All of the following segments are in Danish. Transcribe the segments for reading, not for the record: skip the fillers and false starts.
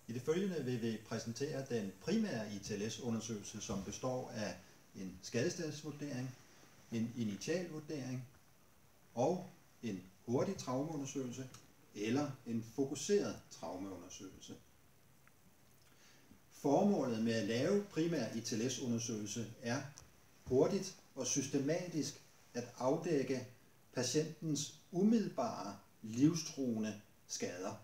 I det følgende vil vi præsentere den primære ITLS-undersøgelse, som består af en skadestedsvurdering, en initialvurdering og en hurtig traumeundersøgelse eller en fokuseret traumeundersøgelse. Formålet med at lave primær ITLS-undersøgelse er hurtigt og systematisk at afdække patientens umiddelbare livstruende skader.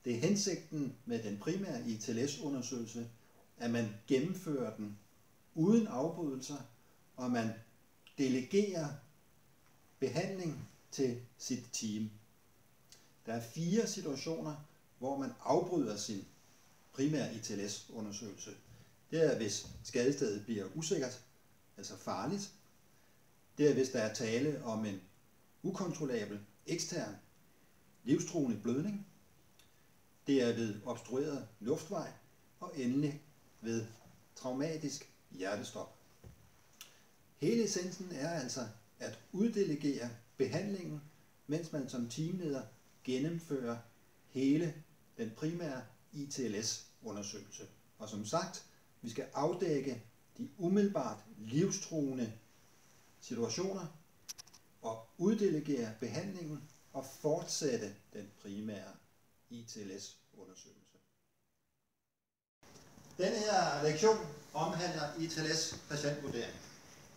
Det er hensigten med den primære ITLS-undersøgelse, at man gennemfører den uden afbrydelser, og man delegerer behandling til sit team. Der er 4 situationer, hvor man afbryder sin primære ITLS-undersøgelse. Det er, hvis skadestedet bliver usikkert, altså farligt. Det er, hvis der er tale om en ukontrollabel, ekstern, livstruende blødning. Det er ved obstrueret luftvej, og endelig ved traumatisk hjertestop. Hele essensen er altså at uddelegere behandlingen, mens man som teamleder gennemfører hele den primære ITLS-undersøgelse. Og som sagt, vi skal afdække de umiddelbart livstruende situationer og uddelegere behandlingen og fortsætte den primære ITLS-undersøgelse. Denne her lektion omhandler ITLS-patientvurdering.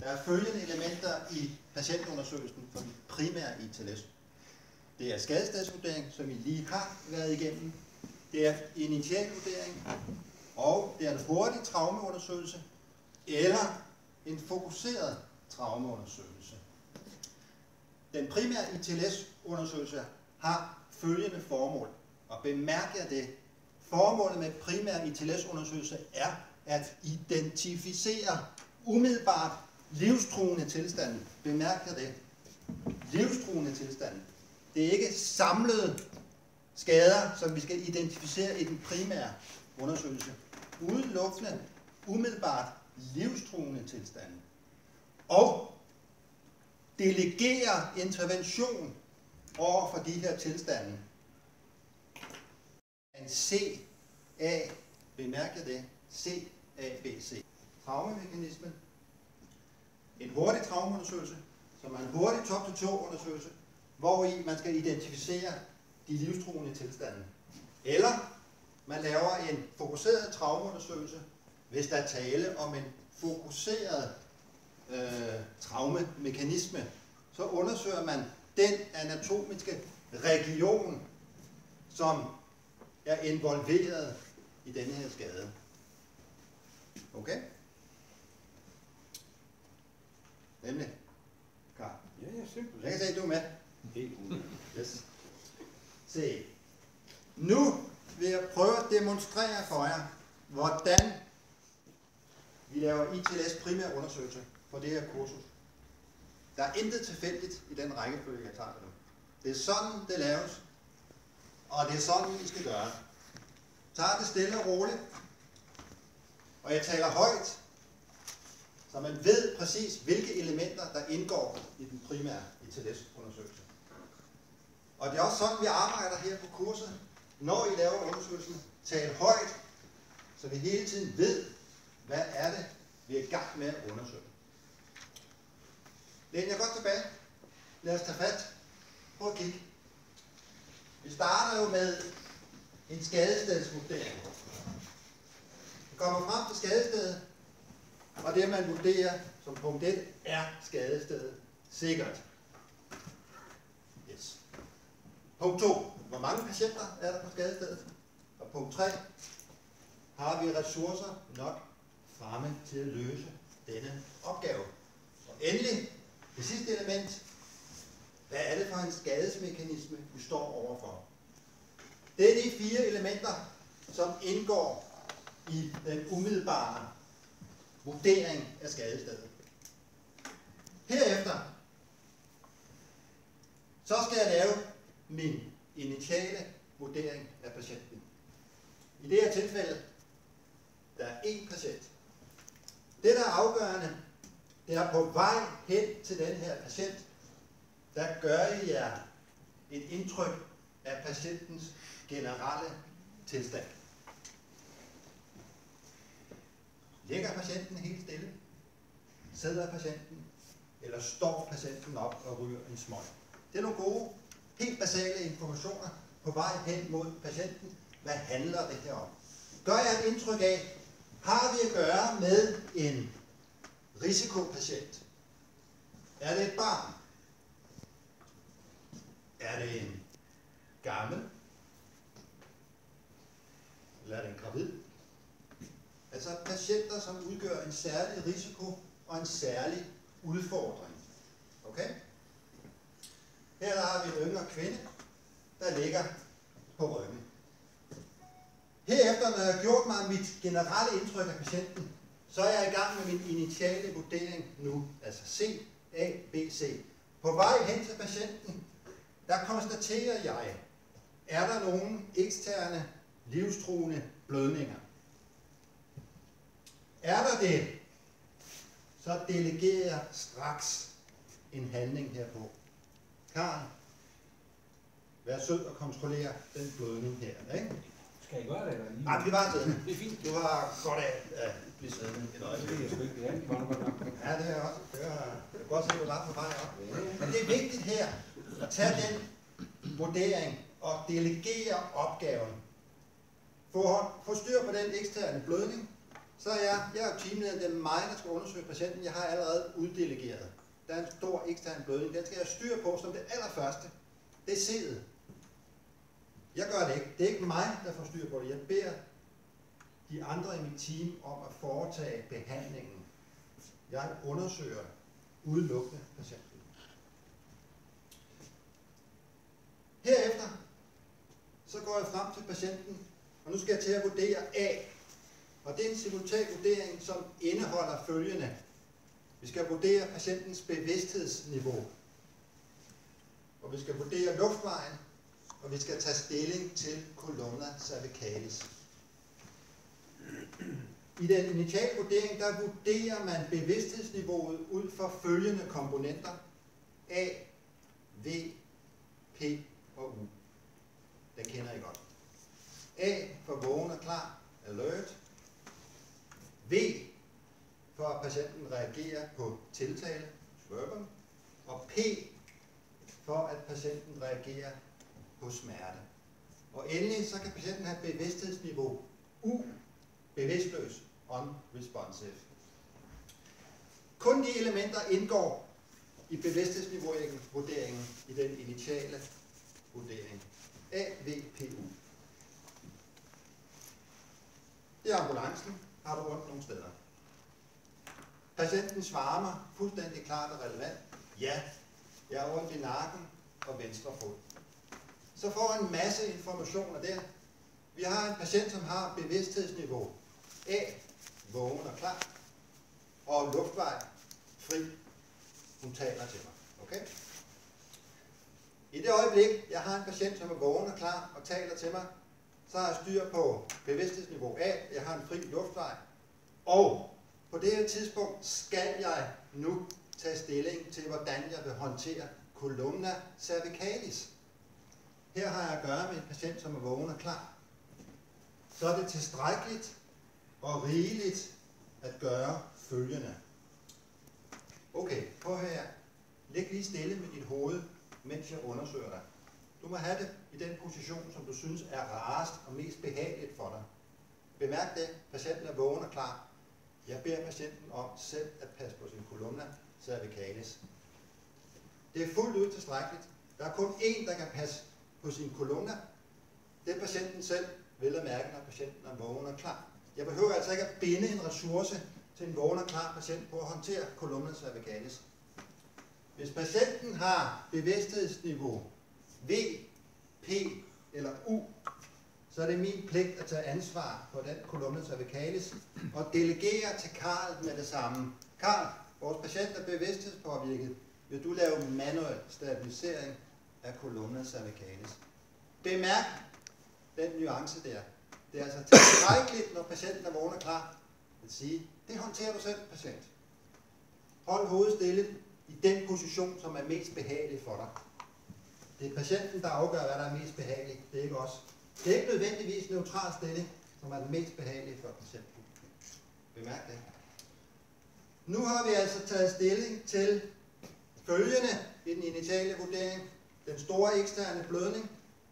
Der er følgende elementer i patientundersøgelsen for den primære ITLS. Det er skadestedsvurdering, som I lige har været igennem. Det er initialvurdering, og det er en hurtig traumeundersøgelse eller en fokuseret traumeundersøgelse. Den primære ITLS-undersøgelse har følgende formål, og bemærk jer det. Formålet med primær ITLS-undersøgelse er at identificere umiddelbart livstruende tilstande. Bemærk jer det. Livstruende tilstande. Det er ikke samlede skader, som vi skal identificere i den primære undersøgelse. Udelukkende umiddelbart livstruende tilstande. Og delegere intervention over for de her tilstande. En CA, bemærk jer det, CABC. Traumemekanismen. En hurtig traumeundersøgelse, som er en hurtig top-to-toe-undersøgelse, hvori man skal identificere de livstruende tilstande. Eller man laver en fokuseret traumeundersøgelse, hvis der er tale om en fokuseret traumemekanisme. Så undersøger man den anatomiske region, som er involveret i denne her skade. Okay? Nemlig? Karl? Ja, simpelthen. Jeg kan se, at du er med. Helt ude. Yes. Se. Nu vil jeg prøve at demonstrere for jer, hvordan vi laver ITLS primær undersøgelse på det her kursus. Der er intet tilfældigt i den rækkefølge, jeg tager det nu. Det er sådan, det laves, og det er sådan, vi skal gøre. Tag det stille og roligt, og jeg taler højt, så man ved præcis, hvilke elementer, der indgår i den primære ITLS-undersøgelse. Og det er også sådan, vi arbejder her på kurset. Når I laver undersøgelsen, tal højt, så vi hele tiden ved, hvad er det, vi er i gang med at undersøge. Læn jer godt tilbage. Lad os tage fat. Prøv at kigge. Vi starter jo med en skadestedsvurdering. Vi kommer frem til skadestedet, og det man vurderer som punkt 1 er skadestedet sikkert. Yes. Punkt 2. Hvor mange patienter er der på skadestedet? Og punkt 3. Har vi ressourcer nok fremme til at løse denne opgave? Og endelig, det sidste element. Hvad er det for en skadesmekanisme, vi står overfor? Det er de 4 elementer, som indgår i den umiddelbare vurdering af skadestedet. Herefter så skal jeg lave min initiale vurdering af patienten. I det her tilfælde, der er 1 patient. Det, der er afgørende, det er på vej hen til den her patient, der gør I jer et indtryk af patientens generelle tilstand. Ligger patienten helt stille? Sidder patienten? Eller står patienten op og ryger en smøg? Det er nogle gode, helt basale informationer på vej hen mod patienten. Hvad handler det her om? Gør jeg et indtryk af, har vi at gøre med en risikopatient? Er det et barn? Er det en gammel? Eller er det en gravid? Altså patienter, som udgør en særlig risiko og en særlig udfordring. Okay? Her der har vi en yngre kvinde, der ligger på ryggen. Herefter, når jeg har gjort mig mit generelle indtryk af patienten, så er jeg i gang med min initiale vurdering nu, altså C, A, B, C. På vej hen til patienten, der konstaterer jeg, er der nogle eksterne livstruende blødninger? Er der det, så delegerer jeg straks en handling herpå. Karen, vær sød og kontrollere den blødning her, ikke? Skal I gøre det, eller lige? Nej, det var siddende. Det er fint. Du har godt af at blive siddende et øjeblik. Det er sgu ikke, det var godt nok. Ja, det er også. Jeg kan godt se, at du var på vej op. Men det er vigtigt her at tage den vurdering og delegere opgaven. Få styr på den eksterne blødning. Så er jeg er teamlederen, det er mig, der skal undersøge patienten. Jeg har allerede uddelegeret. Der er en stor ekstern blødning. Den skal jeg styr på som det allerførste. Det er C'et. Jeg gør det ikke. Det er ikke mig, der får styr på det. Jeg beder de andre i mit team om at foretage behandlingen. Jeg undersøger udelukkende patienten. Herefter så går jeg frem til patienten, og nu skal jeg til at vurdere A. Og det er en simultan vurdering, som indeholder følgende. Vi skal vurdere patientens bevidsthedsniveau. Og vi skal vurdere luftvejen, og vi skal tage stilling til columna cervicalis. I den initiale vurdering, der vurderer man bevidsthedsniveauet ud fra følgende komponenter. A, V, P og U. Den kender I godt. A for vågen og klar, alert. V for at patienten reagerer på tiltale, verbum. Og P for at patienten reagerer på smerte. Og endelig så kan patienten have bevidsthedsniveau U, bevidstløs, unresponsive. Kun de elementer indgår i bevidsthedsniveau-vurderingen i den initiale vurdering. A, V, P, U. Det er ambulancen. Har du rundt nogle steder? Patienten svarer mig fuldstændig klart og relevant. Ja, jeg har ondt i nakken og venstre fod. Så får jeg en masse informationer der. Vi har en patient, som har bevidsthedsniveau A, vågen og klar, og luftvej fri. Hun taler til mig. Okay? I det øjeblik, jeg har en patient, som er vågen og klar og taler til mig, så har jeg styr på bevidsthedsniveau A, jeg har en fri luftvej, og på det her tidspunkt skal jeg nu tage stilling til, hvordan jeg vil håndtere columna cervicalis. Her har jeg at gøre med en patient, som er vågen og klar. Så er det tilstrækkeligt og rigeligt at gøre følgende. Okay, prøv her. Læg lige stille med dit hoved, mens jeg undersøger dig. Du må have det i den position, som du synes er rarest og mest behageligt for dig. Bemærk det. Patienten er vågen og klar. Jeg beder patienten om selv at passe på sin columna cervicalis. Det er fuldt ud tilstrækkeligt. Der er kun én, der kan passe på sin columna. Det er patienten selv, vel at mærke, når patienten er vågen og klar. Jeg behøver altså ikke at binde en ressource til en vågen og klar patient på at håndtere columna cervicalis. Hvis patienten har bevidsthedsniveau V, P eller U, så er det min pligt at tage ansvar for den columna cervicalis og delegere til Karl med det samme. Karl, vores patient er bevidsthedspåvirket. Vil du lave manuel stabilisering af columna cervicalis? Bemærk den nuance der. Det er altså tilstrækkeligt, når patienten er vågen og klar, at sige, det håndterer du selv, patient. Hold hovedet stille i den position, som er mest behagelig for dig. Det er patienten, der afgør, hvad der er mest behageligt. Det er ikke os. Det er ikke nødvendigvis neutral stilling, som er den mest behagelige for patienten. Bemærk det. Nu har vi altså taget stilling til følgende i den initiale vurdering. Den store eksterne blødning.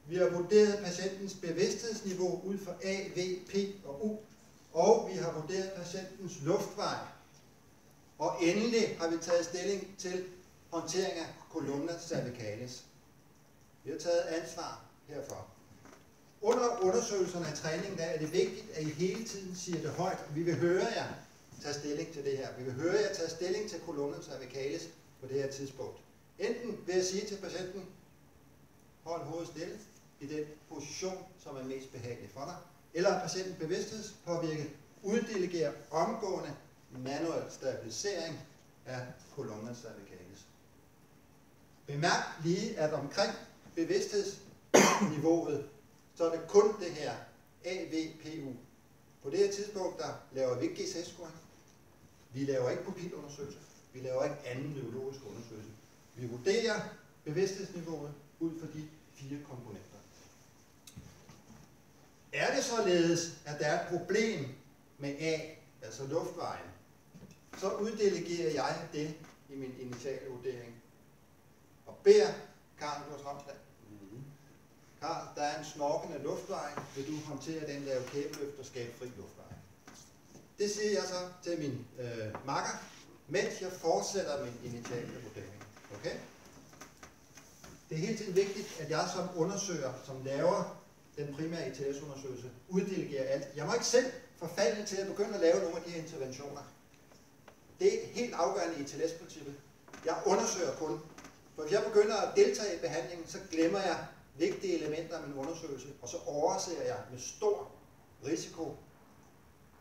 Vi har vurderet patientens bevidsthedsniveau ud fra A, V, P og U. Og vi har vurderet patientens luftvej. Og endelig har vi taget stilling til håndtering af columna cervicalis. Vi har taget ansvar herfor. Under undersøgelserne af træningen der er det vigtigt, at I hele tiden siger det højt. Vi vil høre jer tage stilling til det her. Vi vil høre jer tage stilling til columna cervicalis på det her tidspunkt. Enten vil jeg sige til patienten, hold hovedet stille i den position, som er mest behagelig for dig, eller at patienten bevidsthedspåvirket uddelegere omgående manuel stabilisering af columna cervicalis. Bemærk lige, at omkring bevidsthedsniveauet, så er det kun det her AVPU. På det her tidspunkt, der laver vi ikke GCS-scoring. Vi laver ikke pupilundersøgelse. Vi laver ikke anden neurologisk undersøgelse. Vi vurderer bevidsthedsniveauet ud fra de 4 komponenter. Er det således, at der er et problem med A, altså luftvejen, så uddelegerer jeg det i min initiale vurdering. Og beder Karl, du har fremslag. Karl, der er en snorkende luftvej. Vil du håndtere den, lave kæbeløft og skabe fri luftvej? Det siger jeg så til min makker, mens jeg fortsætter min initiale vurdering. Okay? Det er hele tiden vigtigt, at jeg som undersøger, som laver den primære ITS-undersøgelse, uddelegerer alt. Jeg må ikke selv forfalde til at begynde at lave nogle af de her interventioner. Det er helt afgørende i ITS-princippet. Jeg undersøger kun. For hvis jeg begynder at deltage i behandlingen, så glemmer jeg vigtige elementer af min undersøgelse, og så overser jeg med stor risiko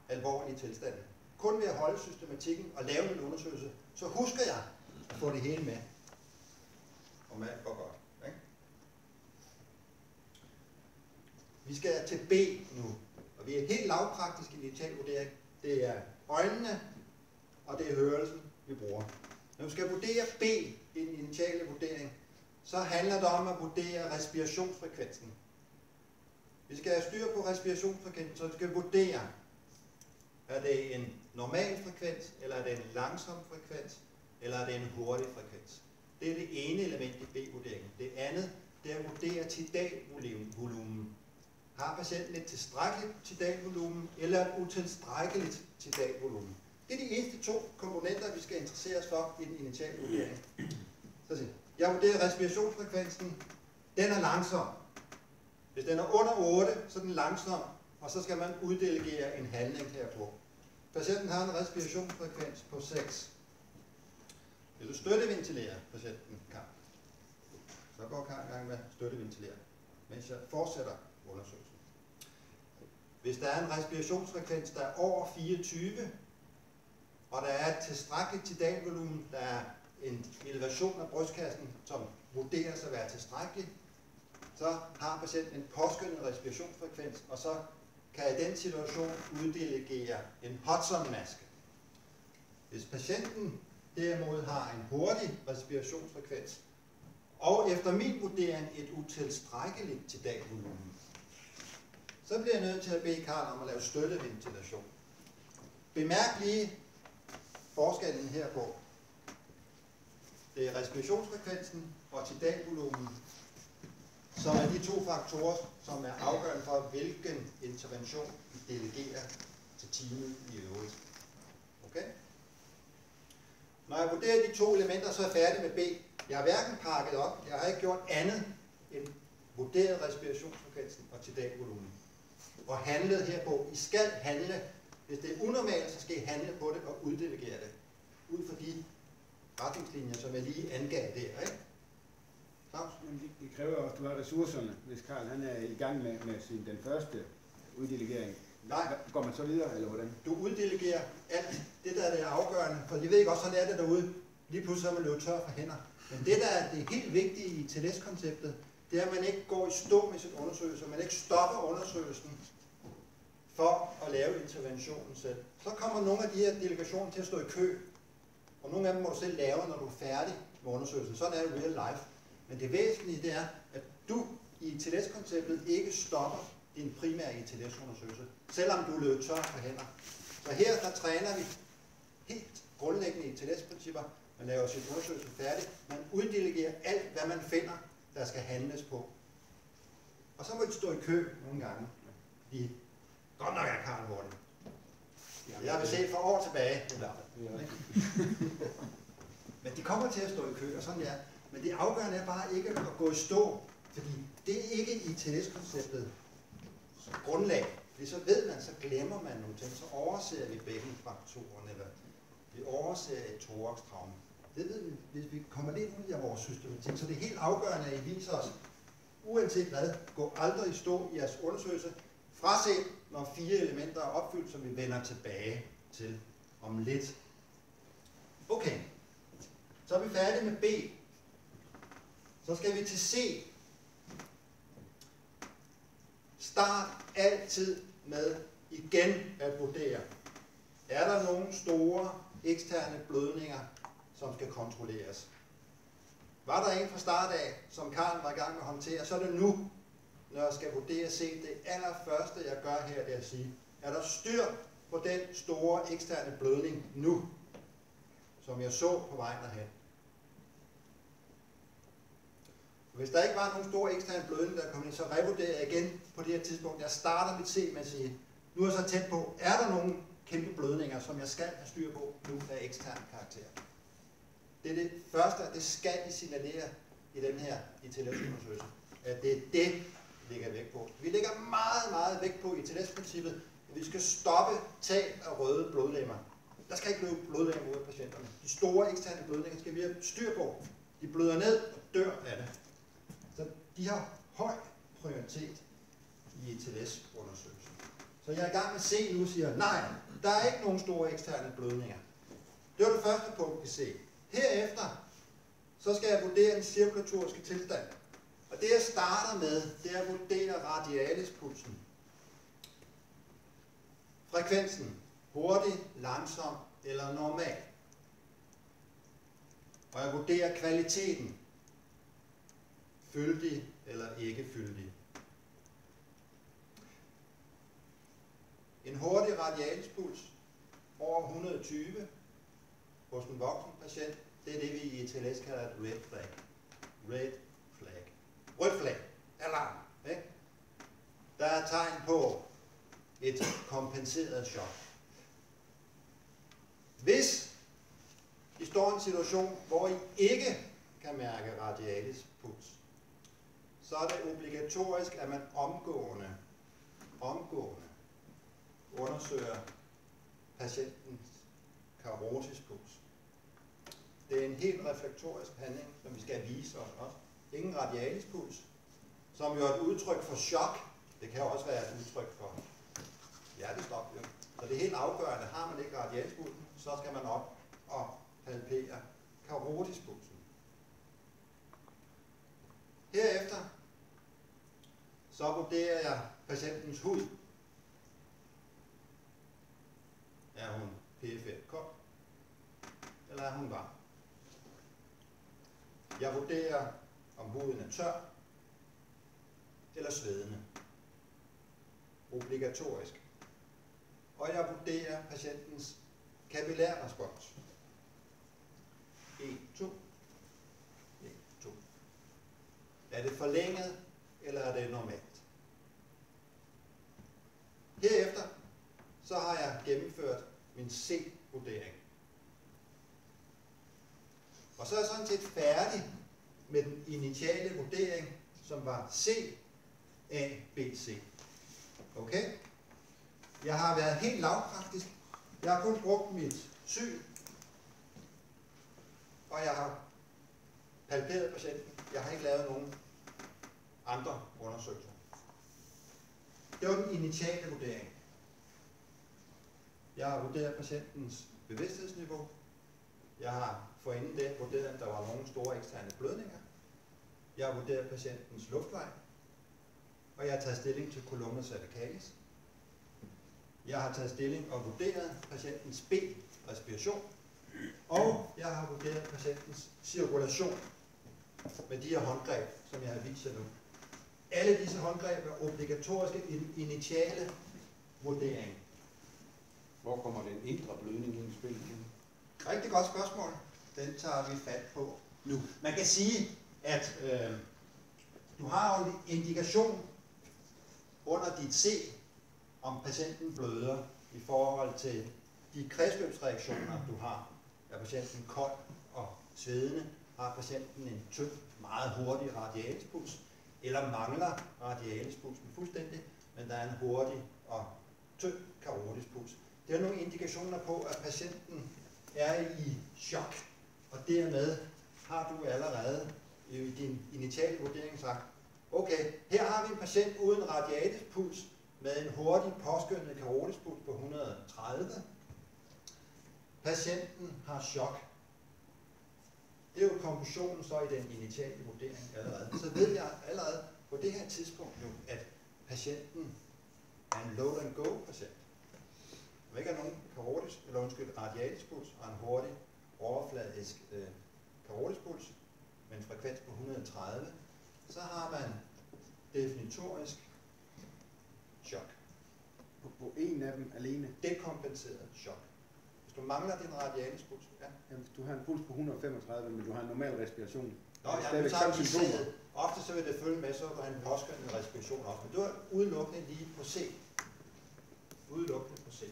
alvorlige tilstande. Kun ved at holde systematikken og lave min undersøgelse, så husker jeg at få det hele med. Og alt går godt. Ikke? Vi skal til B nu, og vi er helt lavpraktisk i initial vurdering. Det er øjnene, og det er hørelsen, vi bruger. Når vi skal vurdere B i den initiale vurdering, så handler det om at vurdere respirationsfrekvensen. Vi skal have styr på respirationsfrekvensen, så vi skal vurdere, er det en normal frekvens, eller er det en langsom frekvens, eller er det en hurtig frekvens. Det er det ene element i B-vurderingen. Det andet, det er at vurdere tidalvolumen. Har patienten et tilstrækkeligt tidalvolumen, eller et utilstrækkeligt tidalvolumen? Det er de eneste 2 komponenter, vi skal interessere os for i den initiale vurdering. Så siger jeg vurderer respirationsfrekvensen. Den er langsom. Hvis den er under 8, så er den langsom, og så skal man uddelegere en handling herpå. Patienten har en respirationsfrekvens på 6. Vil du støtteventilere patienten, Karl? Så går Karl i gang med at støtteventilere, mens jeg fortsætter undersøgelsen. Hvis der er en respirationsfrekvens, der er over 24, og der er et tilstrækkeligt tidalvolumen, der er en elevation af brystkassen, som vurderes at være tilstrækkelig, så har patienten en påskyndet respirationsfrekvens, og så kan i den situation uddelegere en Hudson-maske. Hvis patienten derimod har en hurtig respirationsfrekvens, og efter min vurdering et utilstrækkeligt tidalvolumen, så bliver jeg nødt til at bede Karl om at lave støtteventilation. Bemærk lige forskellen herpå. Det er respirationsfrekvensen og tidalvolumen, som er de 2 faktorer, som er afgørende for, hvilken intervention vi delegerer til teamet i øvrigt. Okay? Når jeg vurderer de 2 elementer, så er jeg færdig med B. Jeg har hverken pakket op, jeg har ikke gjort andet end vurderet respirationsfrekvensen og tidalvolumen. Og handlet herpå. I skal handle. Hvis det er unormalt, så skal I handle på det og uddelegere det. Ud fra de retningslinjer, som jeg lige angav der, ikke? Claus? Det kræver også, at du har ressourcerne, hvis Karl han er i gang med den første uddelegering. Nej. Går man så videre, eller hvordan? Du uddelegerer alt det, der er det afgørende. For jeg ved ikke også, sådan er det derude. Lige pludselig er man løbet tør for hænder. Men det, der er det helt vigtige i TLS-konceptet, det er, at man ikke går i stå med sin undersøgelse, man ikke stopper undersøgelsen for at lave interventionen selv. Så kommer nogle af de her delegationer til at stå i kø, og nogle af dem må du selv lave, når du er færdig med undersøgelsen. Sådan er det real life. Men det væsentlige, det er, at du i TLS-konceptet ikke stopper din primære ITLS-undersøgelse, selvom du løber tør for hænder. Så her der træner vi helt grundlæggende ITLS-principper. Man laver sin undersøgelse færdig. Man uddelegerer alt, hvad man finder, der skal handles på. Og så må de stå i kø nogle gange. De godt nok er Karl hurtigt. Jeg har set for år tilbage. Men de kommer til at stå i kø, og sådan er. Men det afgørende er bare ikke at gå i stå, fordi det er ikke ITLS-konceptet grundlag. Fordi så ved man, så glemmer man nogle ting, så overser vi bækkenfrakturen, eller vi overser et thoraxtraume. Det ved vi, hvis vi kommer lidt ud af vores systematik. Så det er helt afgørende, at I viser os, uanset hvad, gå aldrig i stå i jeres undersøgelse, fraset når 4 elementer er opfyldt, som vi vender tilbage til om lidt. Okay, så er vi færdige med B. Så skal vi til C. Start altid med igen at vurdere. Er der nogle store eksterne blødninger, som skal kontrolleres? Var der en fra start af, som Karl var i gang med at håndtere, så er det nu, når jeg skal vurdere C. Det allerførste, jeg gør her, det er at sige, er der styr på den store eksterne blødning nu, som jeg så på vejen derhen? Hvis der ikke var nogen store eksterne blødning, der kom ind, så revurderer jeg igen på det her tidspunkt. Jeg starter mit C med at sige, nu er jeg så tæt på, er der nogle kæmpe blødninger, som jeg skal have styr på nu af ekstern karakter? Det er det første, at det skal I signalere i den her ITLS-undersøgelse. At det er det, vi lægger vægt på. Vi lægger meget, meget vægt på ITLS-princippet, at vi skal stoppe tab af røde blodlemmer. Der skal ikke løbe blodlemmer ud af patienterne. De store eksterne blødninger skal vi have styr på. De bløder ned og dør af det. Så de har høj prioritet i ITLS-undersøgelsen. Så jeg er i gang med C nu og siger, nej, der er ikke nogen store eksterne blødninger. Det var det første punkt, vi ser. Herefter, så skal jeg vurdere den cirkulatoriske tilstand. Og det jeg starter med, det er at vurdere radialispulsen. Frekvensen. Hurtig, langsom eller normal. Og jeg vurderer kvaliteten. Fyldig eller ikke fyldig. En hurtig radialispuls over 120 hos en voksen patient, det er det, vi i ITLS kalder et red flag. Red flag. Rødt flag. Alarm. Ikke? Der er tegn på et kompenseret chok. Hvis I står i en situation, hvor I ikke kan mærke radialispuls, så er det obligatorisk, at man omgående undersøger patientens karotespuls. Det er en helt reflektorisk handling, som vi skal vise os også. Ingen radialispuls, som jo er et udtryk for chok. Det kan også være et udtryk for hjertestop. Jo. Så det er helt afgørende. Har man ikke radialispulsen, så skal man op og palpere karotespulsen. Herefter så vurderer jeg patientens hud. Er hun PFF kold, eller er hun varm? Jeg vurderer, om huden er tør eller svedende. Obligatorisk. Og jeg vurderer patientens kapillærrespons. 1, 2. 1, 2. Er det forlænget, eller er det normalt? Herefter så har jeg gennemført min C-vurdering. Og så er jeg sådan set færdig med den initiale vurdering, som var C, A, B, C. Okay? Jeg har været helt lavpraktisk. Jeg har kun brugt mit syn, og jeg har palperet patienten. Jeg har ikke lavet nogen andre undersøgelser. Det var den initiale vurdering. Jeg har vurderet patientens bevidsthedsniveau. Jeg har forinden det vurderet, at der var nogle store eksterne blødninger. Jeg har vurderet patientens luftvej. Og jeg har taget stilling til columna cervicalis. Jeg har taget stilling og vurderet patientens B-respiration. Og jeg har vurderet patientens cirkulation med de her håndgreb, som jeg har vist jer nu. Alle disse håndgreb er obligatoriske i den initiale vurdering. Hvor kommer den indre blødning ind i spil? Rigtig godt spørgsmål. Den tager vi fat på nu. Man kan sige, at du har jo en indikation under dit C, om patienten bløder i forhold til de kredsløbsreaktioner, du har. Er patienten kold og svedende? Har patienten en tynd, meget hurtig radialispuls? Eller mangler radialispulsen fuldstændig, men der er en hurtig og tynd karotispuls? Det er nogle indikationer på, at patienten er i chok, og dermed har du allerede i din initiale vurdering sagt, okay, her har vi en patient uden radialispuls med en hurtig påskyndet karotispuls på 130. Patienten har chok. Det er jo konklusionen så i den initiale vurdering allerede. Så ved jeg allerede på det her tidspunkt nu, at patienten er en load and go patient. Der ikke er nogen radialispuls og en hurtig overfladisk karotispuls med en frekvens på 130, så har man definitorisk chok. På en af dem alene? Dekompenseret chok. Hvis du mangler din radialispuls, ja. Jamen, hvis du har en puls på 135, men du har en normal respiration. Nå, ja, men så ofte så vil det følge med, så er der en påskyndende respiration også. Men du er udelukkende lige på C. Udelukkende på C.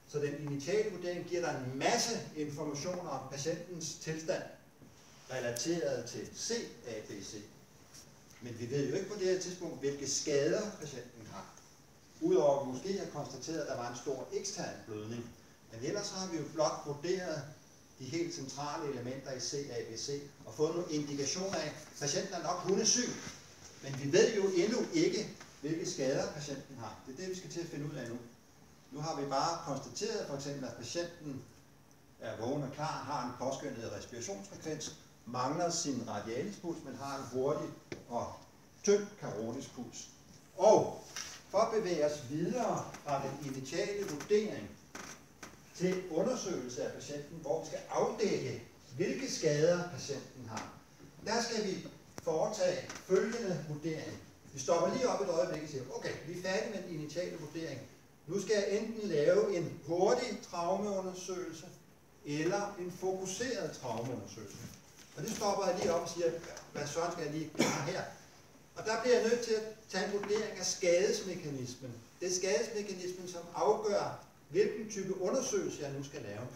Så den initiale vurdering giver dig en masse informationer om patientens tilstand relateret til CABC. Men vi ved jo ikke på det her tidspunkt, hvilke skader patienten har. Udover måske at konstateret, at der var en stor ekstern blødning. Men ellers har vi jo blot vurderet de helt centrale elementer i CABC og fået nogle indikationer af, at patienten er nok hundesyg. Men vi ved jo endnu ikke, hvilke skader patienten har. Det er det, vi skal til at finde ud af nu. Nu har vi bare konstateret for eksempel, at patienten er vågen og klar, har en påskyndet respirationsfrekvens, mangler sin radialispuls, men har en hurtig og tynd karotisk puls. Og for at bevæge os videre fra den initiale vurdering til undersøgelse af patienten, hvor vi skal afdække, hvilke skader patienten har, der skal vi foretage følgende vurdering. Vi stopper lige op et øjeblik og siger, okay, vi er færdige med den initiale vurdering. Nu skal jeg enten lave en hurtig traumeundersøgelse eller en fokuseret traumeundersøgelse. Og det stopper jeg lige op og siger, hvad søren skal jeg lige gøre her? Og der bliver jeg nødt til at tage en vurdering af skadesmekanismen. Det er skadesmekanismen, som afgør, hvilken type undersøgelse jeg nu skal lave.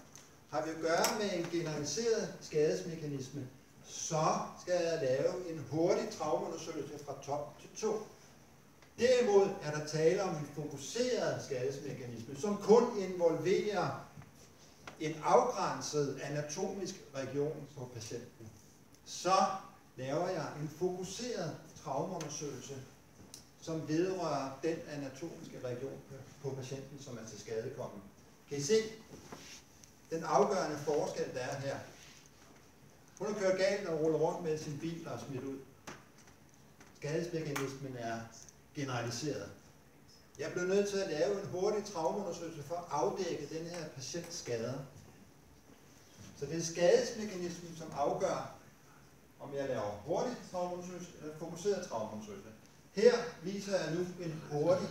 Har vi at gøre med en generaliseret skadesmekanisme, så skal jeg lave en hurtig traumeundersøgelse fra top til to. Derimod er der tale om en fokuseret skadesmekanisme, som kun involverer en afgrænset anatomisk region på patienten. Så laver jeg en fokuseret traumeundersøgelse, som vedrører den anatomiske region på patienten, som er til skadekommen. Kan I se den afgørende forskel, der er her? Hun har kørt galt og rullet rundt med sin bil og smidt ud. Skadesmekanismen er generaliseret. Jeg blev nødt til at lave en hurtig traumeundersøgelse for at afdække den her patients skader. Så det er skadesmekanismen, som afgør, om jeg laver hurtig traumeundersøgelse eller fokuseret traumeundersøgelse. Her viser jeg nu en hurtig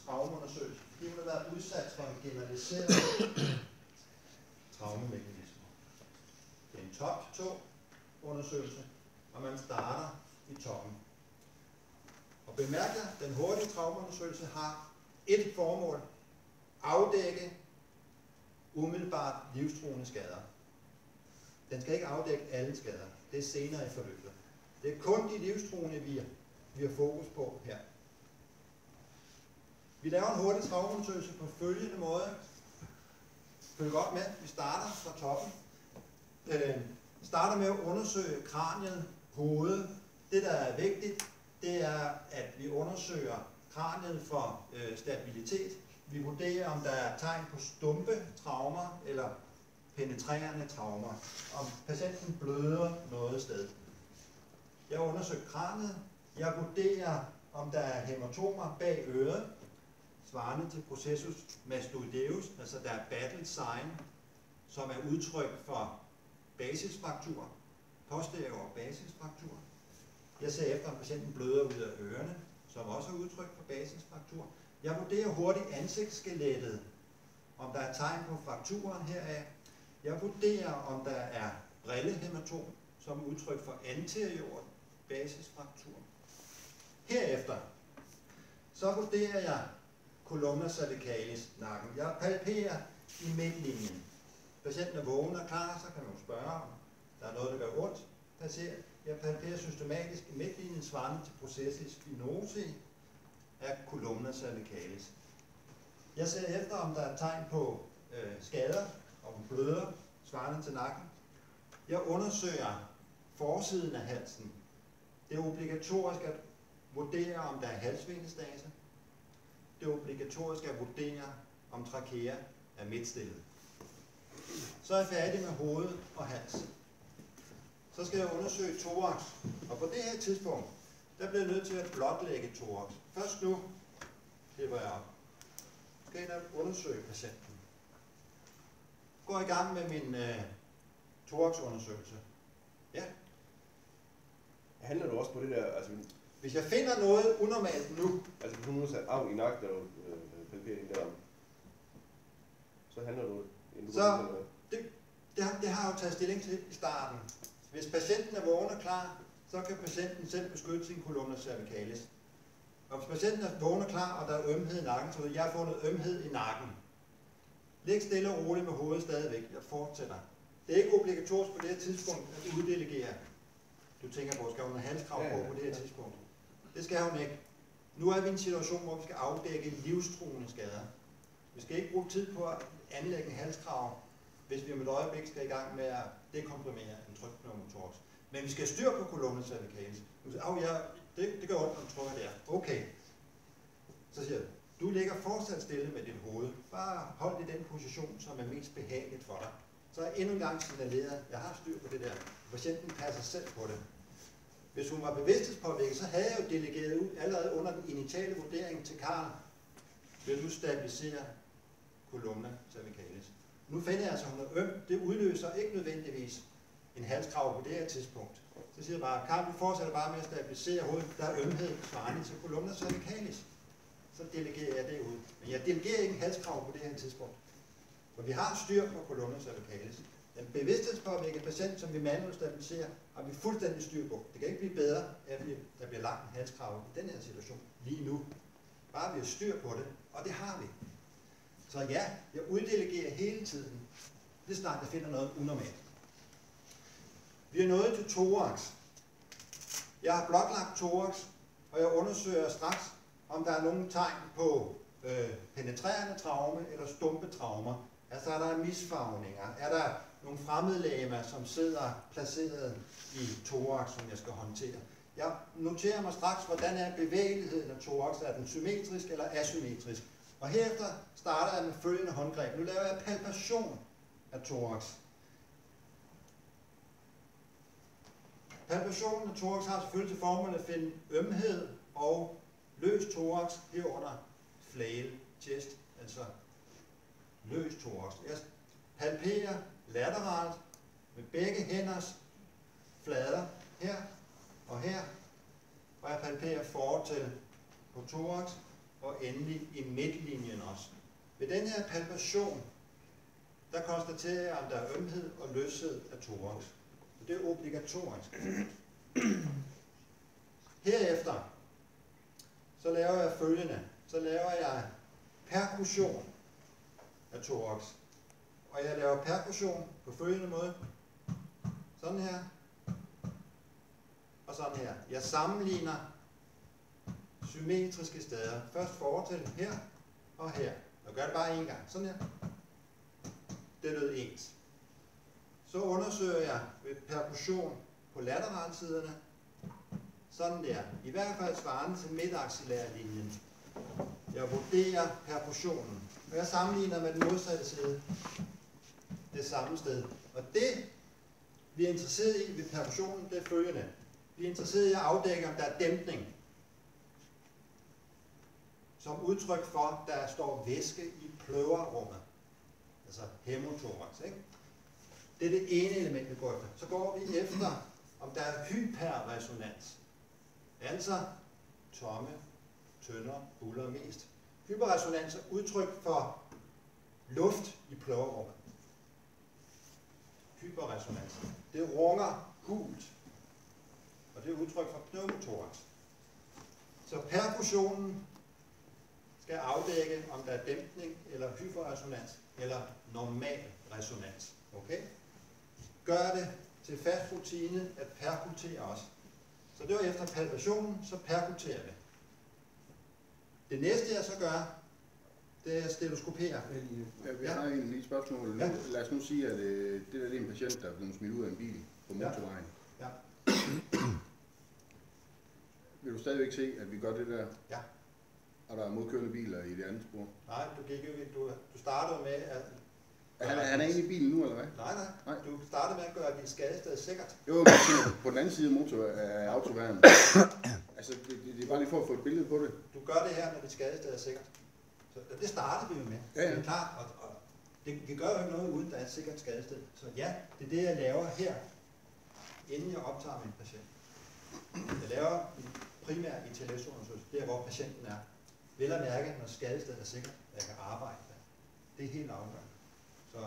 traumeundersøgelse, fordi hun har været udsat for en generaliseret traumemekanisme. Det er en top-to undersøgelse, og man starter i toppen. Og bemærk jer, den hurtige traumeundersøgelse har et formål: afdække umiddelbart livstruende skader. Den skal ikke afdække alle skader. Det er senere i forløbet. Det er kun de livstruende, vi har fokus på her. Vi laver en hurtig traumeundersøgelse på følgende måde. Følg godt med. Vi starter fra toppen. Starter med at undersøge kraniet, hovedet. Det, der er vigtigt, det er, at vi undersøger kraniet for stabilitet. Vi vurderer, om der er tegn på stumpe traumer eller penetrerende traumer. Om patienten bløder noget sted. Jeg undersøger kraniet. Jeg vurderer, om der er hæmatomer bag øret, svarende til processus mastoideus, altså der er battle sign, som er udtryk for basisfraktur, posterior basisfraktur. Jeg ser efter, om patienten bløder ud af ørerne. som også er udtryk for basisfraktur. Jeg vurderer hurtigt ansigtsskelettet, om der er tegn på frakturen heraf. Jeg vurderer, om der er brillehematom, som udtryk for anterior basisfraktur. Herefter, så vurderer jeg columna cervicalis, nakken. Jeg palperer i midtlinjen. Patienten er vågen og klar, så kan man jo spørge, om der er noget, der gør ondt. Jeg palperer systematisk i midtlinjen, svarende til processus spinosi af columna cervicalis. Jeg ser efter, om der er tegn på skader, om bløder, svarende til nakken. Jeg undersøger forsiden af halsen. Det er obligatorisk at vurdere, om der er halsvenestase. Det er obligatorisk at vurdere, om trakea er midtstillet. Så er jeg færdig med hoved og hals. Så skal jeg undersøge thorax. Og på det her tidspunkt, der bliver jeg nødt til at blotlægge thorax. Først nu klipper jeg op. Skal jeg undersøge patienten. Går i gang med min thoraxundersøgelse. Ja. Handler du også på det der, altså... Hvis jeg finder noget unormalt nu... Altså, hvis du nu har sat af i nakken, der du palperer ind derom, så handler du... Så det har jeg jo taget stilling til i starten. Hvis patienten er vågen og klar, så kan patienten selv beskytte sin columna cervicalis. Og hvis patienten er vågen og klar, og der er ømhed i nakken, så vil jeg få noget ømhed i nakken. Læg stille og roligt med hovedet stadigvæk. Jeg fortsætter. Det er ikke obligatorisk på det her tidspunkt at uddelegere. Du tænker på, skal hun have halskrav på det her tidspunkt? Det skal hun ikke. Nu er vi i en situation, hvor vi skal afdække livstruende skader. Vi skal ikke bruge tid på at anlægge en halskrav, hvis vi om et øjeblik skal i gang med at dekomprimere en trykpneumotorx. Men vi skal styr på columna cervicalis. Det gør ondt, når du trykker der. Okay. Så siger jeg, du ligger fortsat stille med dit hoved. Bare hold i den position, som er mest behageligt for dig. Så er jeg endnu en gang signaleret, jeg har styr på det der. Patienten passer selv på det. Hvis hun var bevidsthedspåvirket, så havde jeg jo delegeret ud allerede under den initiale vurdering til Karl. Vil du stabilisere columna cervicalis? Nu finder jeg altså, at hun er øm. Det udløser ikke nødvendigvis en halskrav på det her tidspunkt. Så siger jeg bare, Karl, du fortsætter bare med at stabilisere hovedet. Der er ømhed svarende til columna cervicalis. Så delegerer jeg det ud. Men jeg delegerer ikke en halskrav på det her tidspunkt. For vi har styr på columna cervicalis. Den bevidsthedspåvirkede patient, som vi manuelt stabiliserer, har vi fuldstændig styr på. Det kan ikke blive bedre, at der bliver lagt en halskrav i den her situation lige nu. Bare vi har styr på det, og det har vi. Så ja, jeg uddelegerer hele tiden, lige snart jeg finder noget unormalt. Vi er nået til thorax. Jeg har blotlagt thorax, og jeg undersøger straks, om der er nogle tegn på penetrerende traume eller stumpe traumer. Altså er der misfarvninger, er der nogle fremmedlegemer, som sidder placeret i thorax, som jeg skal håndtere. Jeg noterer mig straks, hvordan er bevægeligheden af thorax. Er den symmetrisk eller asymmetrisk? Og herefter starter jeg med følgende håndgreb. Nu laver jeg palpation af thorax. Palpationen af thorax har selvfølgelig til formål at finde ømhed og løs thorax herunder flail chest, altså løs thorax. Jeg palperer lateralt med begge hænders flader her og her, og jeg palperer fortil på thorax og endelig i midtlinjen også. Ved den her palpation, der konstaterer jeg, om der er ømhed og løshed af thorax. Så det er obligatorisk. Herefter, så laver jeg følgende. Så laver jeg perkussion af thorax. Og jeg laver perkussion på følgende måde. Sådan her. Og sådan her. Jeg sammenligner symmetriske steder. Først fortil her og her. Jeg gør det bare en gang. Sådan her. Det lød ens. Så undersøger jeg ved perkussion på lateralsiderne. Sådan der. I hvert fald svarende til midtaxillærlinjen. Jeg vurderer perkussionen. Og jeg sammenligner med den modsatte side. Det samme sted. Og det, vi er interesseret i ved perkussionen, det er følgende. Vi er interesseret i at afdække, om der er dæmpning. Som udtryk for, at der står væske i pløverrummet. Altså hemothorax, ikke? Det er det ene element, vi går efter. Så går vi efter, om der er hyperresonans. Altså tomme tyndere, buller mest. Hyperresonans er udtryk for luft i pløjerummet. Hyperresonans. Det runger hult, og det er udtryk for pneumotoraks. Så perkussionen skal afdække, om der er dæmpning eller hyperresonans eller normal resonans. Okay? Gør det til fast rutine at perkutere også. Så det var efter palpationen, så perkuterer vi. Det næste jeg så gør, det er at stereoskopere. Jeg har egentlig et spørgsmål. Ja. Lad os nu sige, at det der er en patient, der er blevet smidt ud af en bil på motorvejen. Ja. Vil du stadigvæk se, at vi gør det der? Ja. Og der er modkørende biler i det andet spor? Nej, du startede med at... Han er inde i bilen nu, eller hvad? Nej. Du startede med at gøre dit skadested sikkert. Jo, men på den anden side af autovejen. Altså, det er bare lige for at få et billede på det. Du gør det her, når dit skadested er sikkert. Så det startede vi jo med. Ja. Det er klart, og vi gør jo ikke noget uden, der er et sikkert skadested. Så ja, det er det, jeg laver her, inden jeg optager min patient. Jeg laver en primær ITLS-undersøgelse, der hvor patienten er. Vel at mærke, når skadestedet er sikkert, at jeg kan arbejde der. Det er helt afgørende. Så,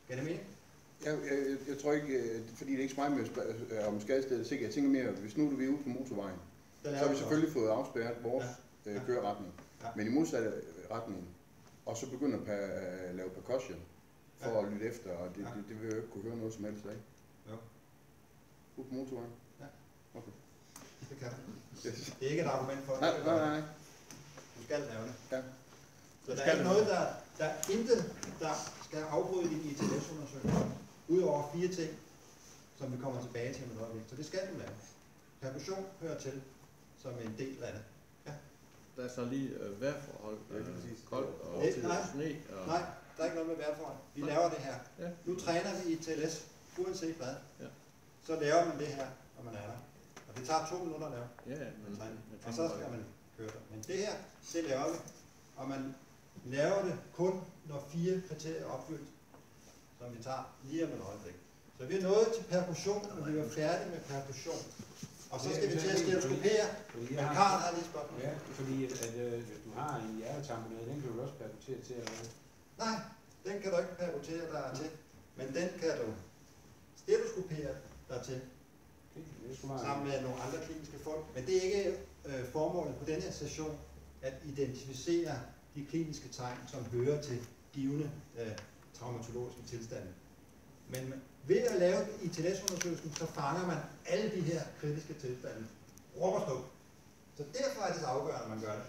kan det mening? Jeg tror ikke, fordi det er ikke så meget med om skadestedet er sikkert. Jeg tænker mere, hvis nu er vi ude på motorvejen, så har vi selvfølgelig fået afspærret vores køreretning. Ja. Men i modsatte retning, og så begynder at lave percussion for at lytte efter, og det vil jeg jo ikke kunne høre noget som helst af. Jo. Ude på motorvejen? Ja. Okay. Det kan du. Yes. Det er ikke et argument for det. Nej. Du skal lave det. Ja. Så der er ikke noget, der er intet, der skal afbryde din ITLS-undersøgelse. Udover 4 ting, som vi kommer tilbage til med noget øjeblik. Så det skal du lave. Perkussion hører til som en del af det. Ja. Der er så lige vejrforhold, koldt og sne. Og... Nej, der er ikke noget med vejrforhold. Vi laver det her. Ja. Nu træner vi ITLS, uanset hvad. Ja. Så laver man det her, når man er der. Og det tager 2 minutter at lave. Ja, Og så skal man køre det. Men det her, det laver vi. Og man laver det kun, når 4 kriterier er opfyldt, som vi tager lige om et øjeblik. Så vi er nået til perkussion, og vi er færdige med perkussion. Og så skal vi til at stereoskopere. Men Karl har lige spørgsmål. Ja, fordi at hvis du har en hjertetamponade, den kan du også perkutere til eller hvad? Nej, den kan du ikke perkutere der til. Men den kan du stereoskopere der til. Sammen med nogle andre kliniske folk. Men det er ikke formålet på denne session at identificere de kliniske tegn, som hører til givne traumatologiske tilstande. Men ved at lave ITLS-undersøgelsen, så fanger man alle de her kritiske tilstande. Råb og stå. Så derfor er det så afgørende, at man gør det.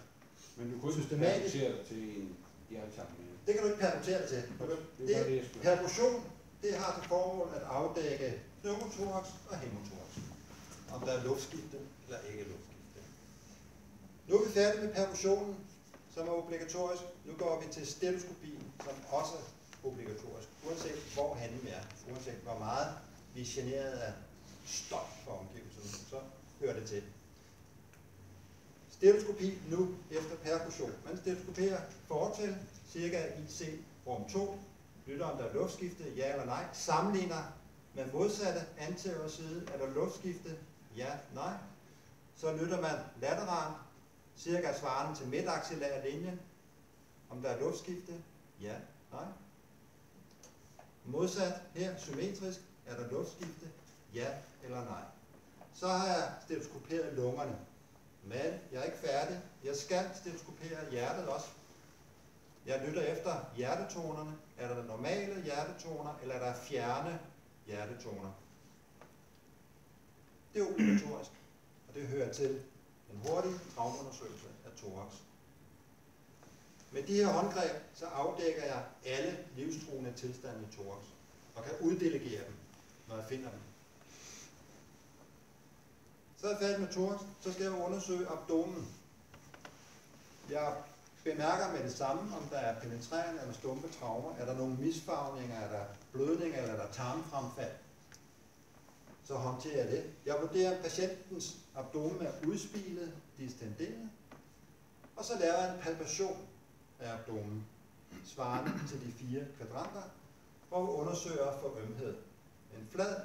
Men du kunne ikke perkutere dig til en hjertetamponade. Det kan du ikke perkutere det til. Perkussion, det har til formål at afdække pneumotoraks og hemotoraks. Om der er luftskifte eller ikke luftskifte. Nu er vi færdige med perkussionen, som er obligatorisk. Nu går vi til stetoskopien, som også er obligatorisk. Uanset hvor henne vi er, uanset hvor meget vi er generet af støj for omgivelserne, så hører det til. Stetoskopi nu efter perkussion. Man stetoskoperer fortil, cirka IC rum 2, lytter om der er luftskifte, ja eller nej, sammenligner med modsatte anterior side, er der luftskifte, ja, nej. Så lytter man lateralt, cirka svarende til midtaxillær linje, om der er luftskifte, ja, nej. Modsat her, symmetrisk, er der luftskifte, ja eller nej. Så har jeg stetoskoperet lungerne, men jeg er ikke færdig. Jeg skal stetoskopere hjertet også. Jeg lytter efter hjertetonerne. Er der normale hjertetoner, eller er der fjerne hjertetoner? Det er obligatorisk, og det hører til en hurtig traumaundersøgelse af thorax. Med de her håndgreb, så afdækker jeg alle livstruende tilstande i thorax, og kan uddelegere dem, når jeg finder dem. Så er jeg færdig med thorax, så skal jeg undersøge abdomen. Jeg bemærker med det samme, om der er penetrerende eller stumpe traumer, er der nogle misfarvninger, er der blødninger eller er der tarmfremfald. Så håndterer jeg det. Jeg vurderer, at patientens abdomen er udspilet, distenderet, og så laver jeg en palpation af abdomen, svarende til de 4 kvadranter, hvor vi undersøger for ømhed. En flad,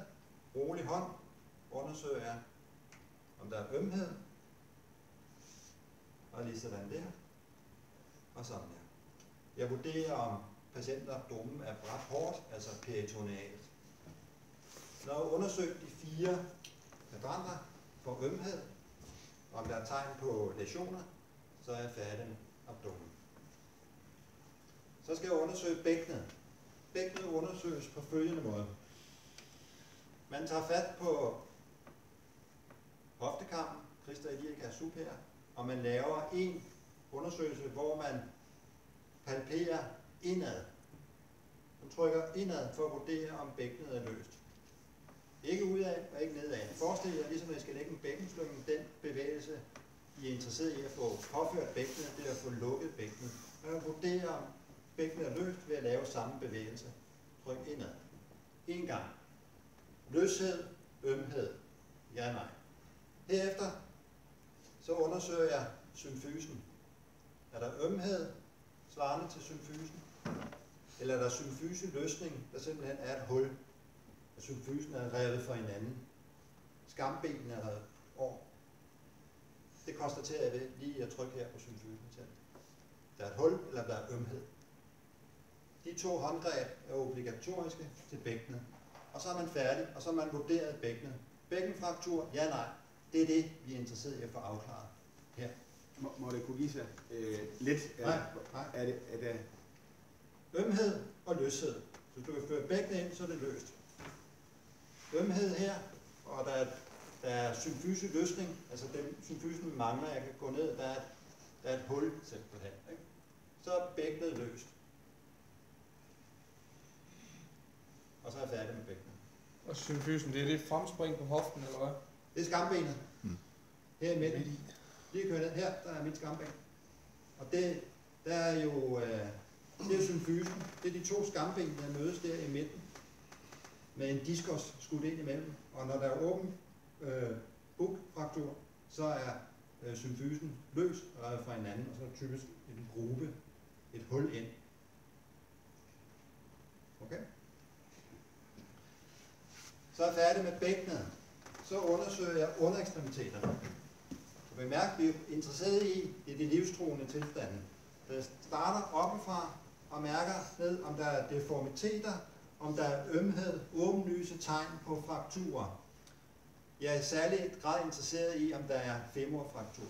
rolig hånd undersøger jeg, om der er ømhed, og lige sådan der, og sådan der. Jeg vurderer, om patientens abdomen er ret hårdt, altså peritonealt. Når jeg undersøgt de 4 kvadranter for ømhed, og om der er tegn på læsioner, så er jeg færdig med abdomen. Så skal jeg undersøge bækkenet. Bækkenet undersøges på følgende måde. Man tager fat på hoftekammen, Crista iliaca supera, og man laver en undersøgelse, hvor man palperer indad. Man trykker indad for at vurdere, om bækkenet er løst. Ikke udad og ikke nedad. Forestil jer, ligesom jeg skal lægge en bækkenslynge, den bevægelse, I er interesseret i at få påført bækkenet, det er at få lukket bækkenet. Man vurderer, om bækkenet er løst ved at lave samme bevægelse. Tryk indad. En gang. Løshed, ømhed. Ja, nej. Herefter så undersøger jeg symfysen. Er der ømhed svarende til symfysen? Eller er der symfyseløsning, der simpelthen er et hul, og symfysen er revet fra hinanden? Skambenen er revet over. Det konstaterer jeg ved lige at trykke her på symfysen til. Der er et hul, eller der er ømhed. De 2 håndgreb er obligatoriske til bækkenet. Og så er man færdig, og så er man vurderet bækkenet. Bækkenfraktur, ja, nej. Det er det, vi er interesseret i at få afklaret her. Må det kunne give sig lidt? Nej. Er det Ømhed og løshed. Hvis du kan føre bækkenet ind, så er det løst. Ømhed her, og der er symfyseløsning, altså den symfysen vi mangler, jeg kan gå ned, der er et hul simpelthen. Ikke? Så er bækkenet løst. Og så er jeg færdig med bækkenet. Og symfysen, det er det fremspring på hoften, eller hvad? Det er skambenet. Her i midten. Lige kører ned. Her, der er mit skamben. Og det, der er jo det er symfysen. Det er de 2 skamben, der mødes der i midten. Med en diskos skudt ind imellem. Og når der er åben bukfraktur, så er symfysen løs og revet fra hinanden. Og så er der typisk en gruppe, et hul ind. Okay? Så er jeg færdig med bækkenet. Så undersøger jeg underekstremiteterne. Så bemærk, at vi er interesseret i de livstruende tilstande. Jeg starter oppefra og mærker ned, om der er deformiteter, om der er ømhed, åbenlyse tegn på frakturer. Jeg er i særlig grad interesseret i, om der er femurfraktur.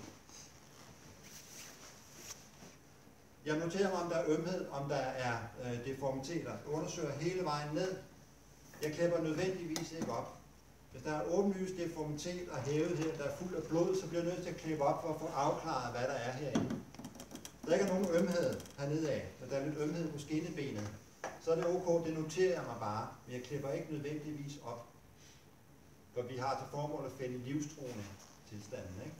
Jeg noterer mig, om der er ømhed, om der er deformiteter. Jeg undersøger hele vejen ned. Jeg klipper nødvendigvis ikke op. Hvis der er åbenlys deformitet og hævet her, der er fuld af blod, så bliver jeg nødt til at klippe op for at få afklaret, hvad der er herinde. Der ikke er nogen ømhed hernede af, men der er lidt ømhed på skinnebenet. Så er det ok, det noterer jeg mig bare, men jeg klipper ikke nødvendigvis op. For vi har til formål at finde livstruende tilstanden, ikke?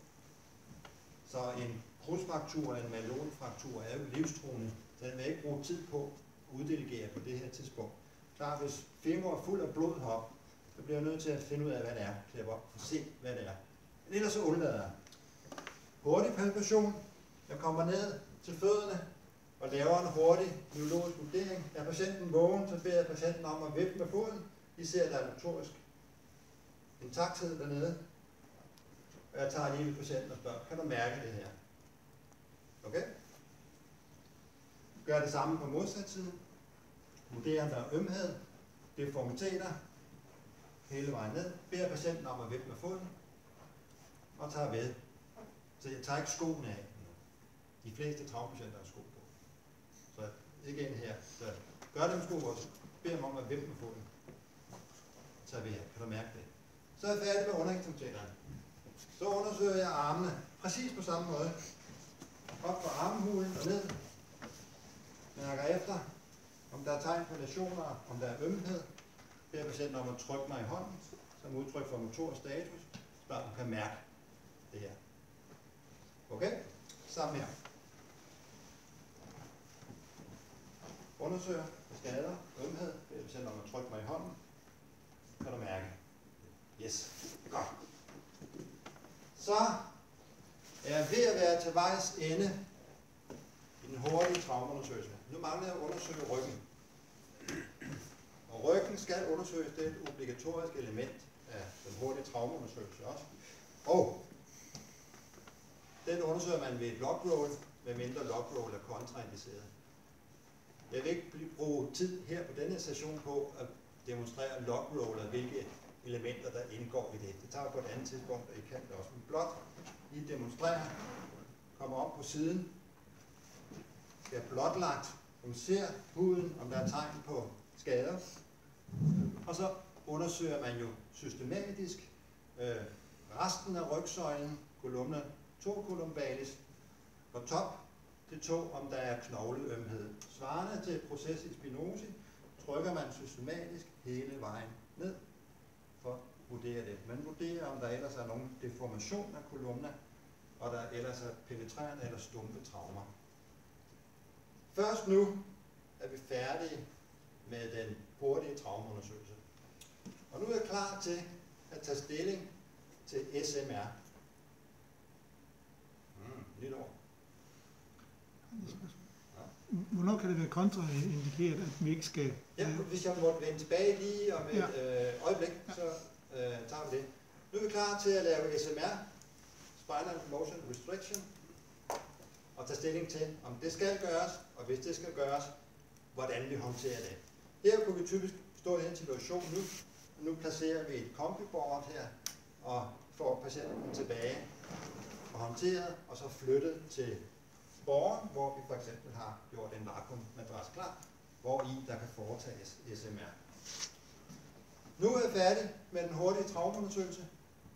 Så en krusfraktur eller en malonefraktur er jo livstruende, så den vil jeg ikke bruge tid på at uddelegere på det her tidspunkt. Klar, hvis femur er fuld af blod heroppe, så bliver jeg nødt til at finde ud af, hvad det er. Klippe op og se, hvad det er. Men ellers så undlader jeg. Hurtig palpation. Jeg kommer ned til fødderne og laver en hurtig neurologisk vurdering. Er patienten vågen, så beder jeg patienten om at vippe med foden. De ser, at der er motorisk intakthed dernede. Og jeg tager lige ved patienten og spørger, kan du mærke det her? Okay? Gør det samme på modsat side. Vurderer, om der er ømhed, deformiteter, hele vejen ned. Beder patienten om at vippe med foden og tager ved. Så jeg tager ikke skoene af. De fleste traumpatienter har sko på. Så ikke ind her. Så gør det med sko også. Beder dem om at vippe med foden. Så ved her. Kan du mærke det? Så er jeg færdig med underekstremiteterne. Så undersøger jeg armene. Præcis på samme måde. Op fra armhulen og ned. Mærker efter, om der er tegn på læsioner, om der er ømhed. Beder patienten om at trykke mig i hånden, som udtryk for motorisk status. Spørg, om kan mærke det her. Okay? Sammen her. Undersøger skader, ømhed. Beder patienten om at trykke mig i hånden. Kan du mærke? Yes. Godt. Så er jeg ved at være til vejs ende i den hurtige traumaundersøgelse. Nu mangler jeg at undersøge ryggen. Og ryggen skal undersøges, det er et obligatorisk element af den hurtige traumaundersøgelse også. Og Den undersøger man ved et logroll, medmindre logroll er kontraindiceret. Jeg vil ikke bruge tid her på denne session på at demonstrere logroll og hvilke elementer, der indgår i det. Det tager på et andet tidspunkt, og I kan det også. Men blot I demonstrerer, kommer op på siden, skal blotlagt, man ser huden, om der er tegn på skader, og så undersøger man jo systematisk resten af rygsøjlen, kolumna thoracolumbalis, fra top til tå, om der er knogleømhed. Svarende til proces i spinosi, trykker man systematisk hele vejen ned for at vurdere det. Man vurderer, om der ellers er nogen deformation af kolumna, og der ellers er penetrerende eller stumpe traumer. Først nu er vi færdige med den hurtige traumeundersøgelse. Og nu er jeg klar til at tage stilling til SMR. Lidt over. Hvornår kan det være kontraindikeret, at vi ikke skal... Ja, hvis jeg måtte vende tilbage lige om et øjeblik, så tager vi det. Nu er vi klar til at lave SMR, Spinal Motion Restriction, og tage stilling til, om det skal gøres, og hvis det skal gøres, hvordan vi håndterer det. Her kunne vi typisk stå i den situation nu. Nu placerer vi et kombiboard her, og får patienten tilbage og håndteret, og så flyttet til borgen, hvor vi for eksempel har gjort en vakuummadras klar, hvor i der kan foretages SMR. Nu er jeg færdig med den hurtige traumeundersøgelse,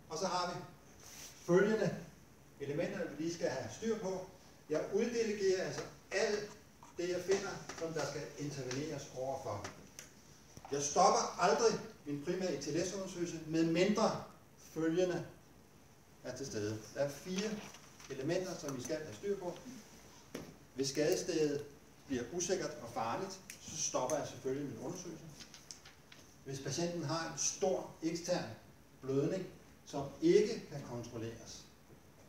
og så har vi følgende elementer, vi lige skal have styr på. Jeg uddelegerer altså alt det, jeg finder, som der skal interveneres overfor. Jeg stopper aldrig min primære ITLS-undersøgelse, med mindre følgende er til stede. Der er 4 elementer, som vi skal have styr på. Hvis skadestedet bliver usikkert og farligt, så stopper jeg selvfølgelig min undersøgelse. Hvis patienten har en stor ekstern blødning, som ikke kan kontrolleres,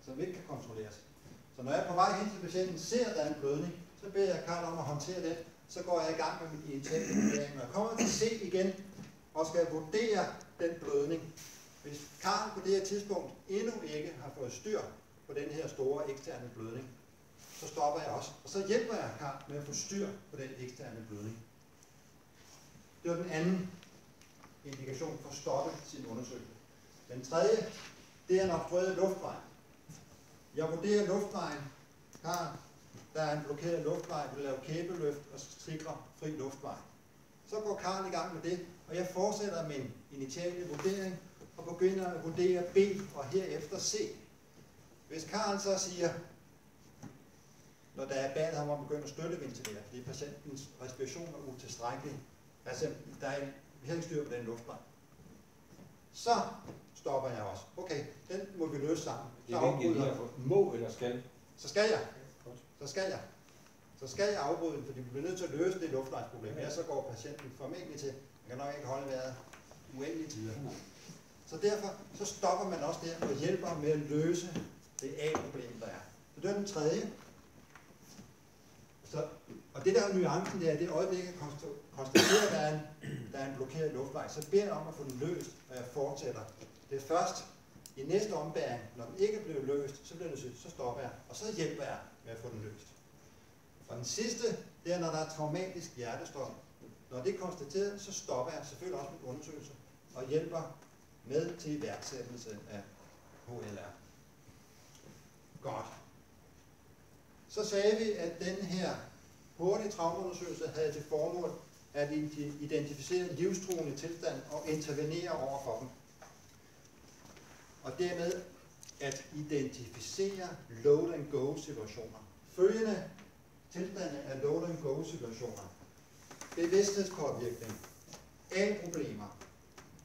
så når jeg er på vej hen til patienten, ser at der er en blødning, så beder jeg Karl om at håndtere det, så går jeg i gang med min initiale vurdering. Når jeg kommer til C igen, og skal vurdere den blødning, hvis Karl på det her tidspunkt endnu ikke har fået styr på den her store eksterne blødning, så stopper jeg også. Og så hjælper jeg Karl med at få styr på den eksterne blødning. Det var den anden indikation for at stoppe sin undersøgelse. Den tredje, det er en obstrueret luftvej. Jeg vurderer luftvejen. Karl, der er en blokeret luftvej, vi laver kæbeløft og sikrer fri luftvej. Så går Karl i gang med det, og jeg fortsætter min initiale vurdering og begynder at vurdere B og herefter C. Hvis Karl så siger, når der er bad ham om at begynde at støtteventilere, fordi patientens respiration er utilstrækkelig, altså vi har ikke styr på den luftvej, så stopper jeg også. Okay, den må vi løse sammen. Det er ikke her for må eller skal? Så skal jeg afbryde den, fordi vi bliver nødt til at løse det luftvejsproblem. Ja, så går patienten formentlig til, man kan nok ikke holde vejret uendelige tider. Så derfor så stopper man også der og hjælper med at løse det A-problem, der er. Så det er den tredje. Og det der er nuancen, det er, det øjeblik, jeg konstaterer, at der er en blokeret luftvej, så beder jeg om at få den løst, og jeg fortsætter. Det er først i næste ombæring, når den ikke bliver løst, så stopper jeg, og så hjælper jeg med at få den løst. Og den sidste, det er, når der er traumatisk hjertestop. Når det er konstateret, så stopper jeg selvfølgelig også min undersøgelse, og hjælper med til iværksættelse af HLR. Godt. Så sagde vi, at den her hurtige traumeundersøgelse havde til formål at identificere livstruende tilstand og intervenere over for dem. Og dermed at identificere load-and-go situationer. Følgende tilstande af load-and-go situationer. Bevidsthedspåvirkning, A-problemer,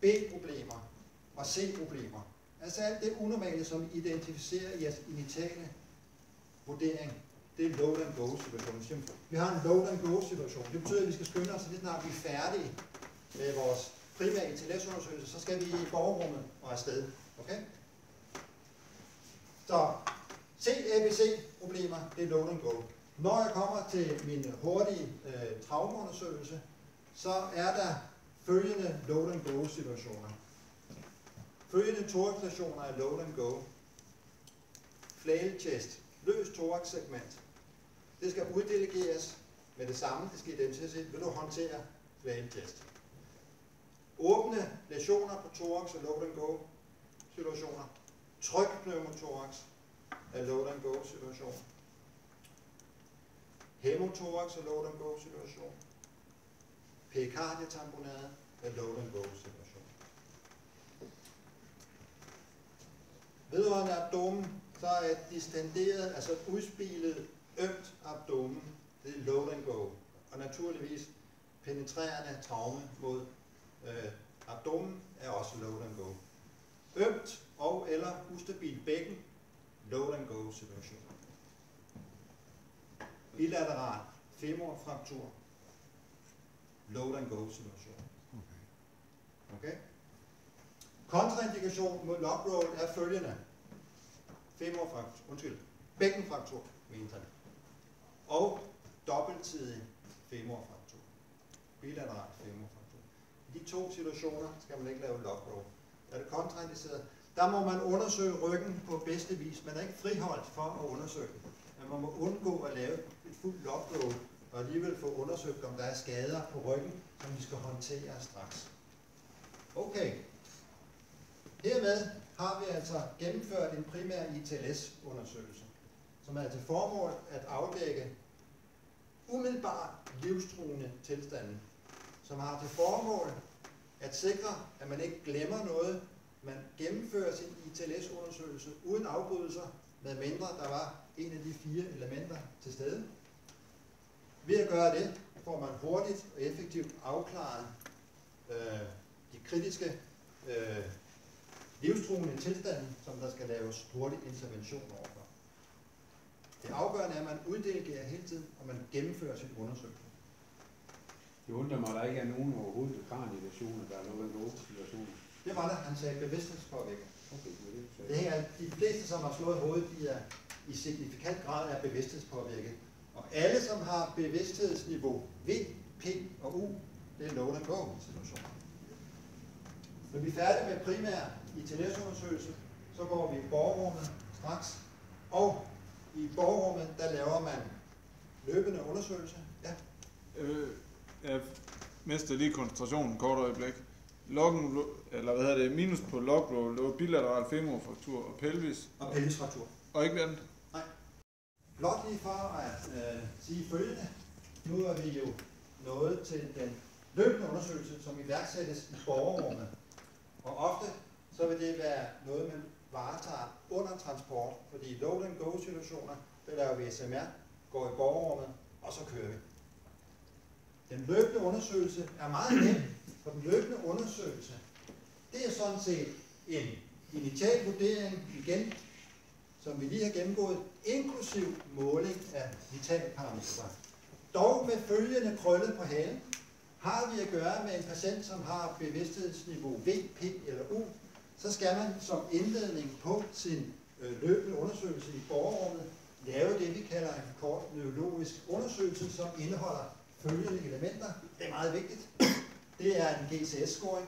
B-problemer og C-problemer. Altså alt det unormale, som vi identificerer i jeres initiale vurdering, det er load-and-go situation. Vi har en load-and-go situation. Det betyder, at vi skal skynde os, lige snart vi er færdige med vores primære ITLS-undersøgelse, så skal vi i borgerrummet og afsted. Okay? Så ABC-problemer, det er load-and-go. Når jeg kommer til min hurtige traumeundersøgelse, så er der følgende load-and-go situationer. Følgende thoraxlationer er load-and-go. flail chest, løs thorax segment. Det skal uddelegeres med det samme. Det skal identificeres. Vil du håndtere flail chest? Åbne læsioner på thorax og load and go situationer. Tryk pneumothorax af load and go situation. Hemothorax og load and go situation. Perikardietamponade af load and go situation. Vedrørende abdomen, så er et distenderet, altså et udspilet, ømt abdomen, det er load and go. Og naturligvis penetrerende traume mod abdomen er også load and go. Ømt og eller ustabil bækken, load and go situation. Bilateral femorfraktur, load and go situation. Okay? Kontraindikation mod lock roll er følgende. Bækkenfraktur, mener jeg. Og dobbeltsidig femorfraktur. Bilateral femorfraktur. I de to situationer skal man ikke lave lock roll. Er det kontraindiceret? Der må man undersøge ryggen på bedste vis. Man er ikke friholdt for at undersøge den. Men man må undgå at lave et fuldt lock roll og alligevel få undersøgt, om der er skader på ryggen, som vi skal håndtere straks. Okay. Hermed har vi altså gennemført en primær ITLS-undersøgelse, som er til formål at afdække umiddelbart livstruende tilstande, som har til formål at sikre, at man ikke glemmer noget. Man gennemfører sin ITLS-undersøgelse uden afbrydelser, medmindre der var en af de 4 elementer til stede. Ved at gøre det, får man hurtigt og effektivt afklaret de kritiske livstruende tilstande, som der skal laves hurtig intervention overfor. Det afgørende er, at man uddelegerer hele tiden, og man gennemfører sin undersøgelse. Det undrer mig, at der ikke er nogen overhovedet kranielesioner, der er noget situationer. Det var der, han sagde bevidsthedspåvirket. Okay, det hænger, de fleste, som har slået hovedet, de er i signifikant grad er bevidsthedspåvirket. Og alle, som har bevidsthedsniveau V, P og U, det er load and go situationer. Når vi er færdige med primær ITLS-undersøgelse, så går vi i borgerrummet straks. Og i borgerrummet, der laver man løbende undersøgelse. Ja. Jeg mister lige koncentrationen kort øjeblik. Minus på lock roll, det var bilateral femorfraktur og pelvis. Og pelvisfraktur. Og ikke andet? Nej. Blot lige for at sige følgende. Nu er vi jo nået til den løbende undersøgelse, som iværksættes i borgerrummet. Og ofte så vil det være noget, man varetager under transport, fordi load and go situationer, der laver vi SMR, går i borgerrummet, og så kører vi. Den løbende undersøgelse er meget nem, for den løbende undersøgelse, det er sådan set en initial vurdering igen, som vi lige har gennemgået, inklusiv måling af vitalparametre. Dog med følgende krølle på halen, har vi at gøre med en patient, som har bevidsthedsniveau V, P eller U, så skal man som indledning på sin løbende undersøgelse i borgerrummet lave det, vi kalder en kort neurologisk undersøgelse, som indeholder følgende elementer. Det er meget vigtigt. Det er en GCS-scoring.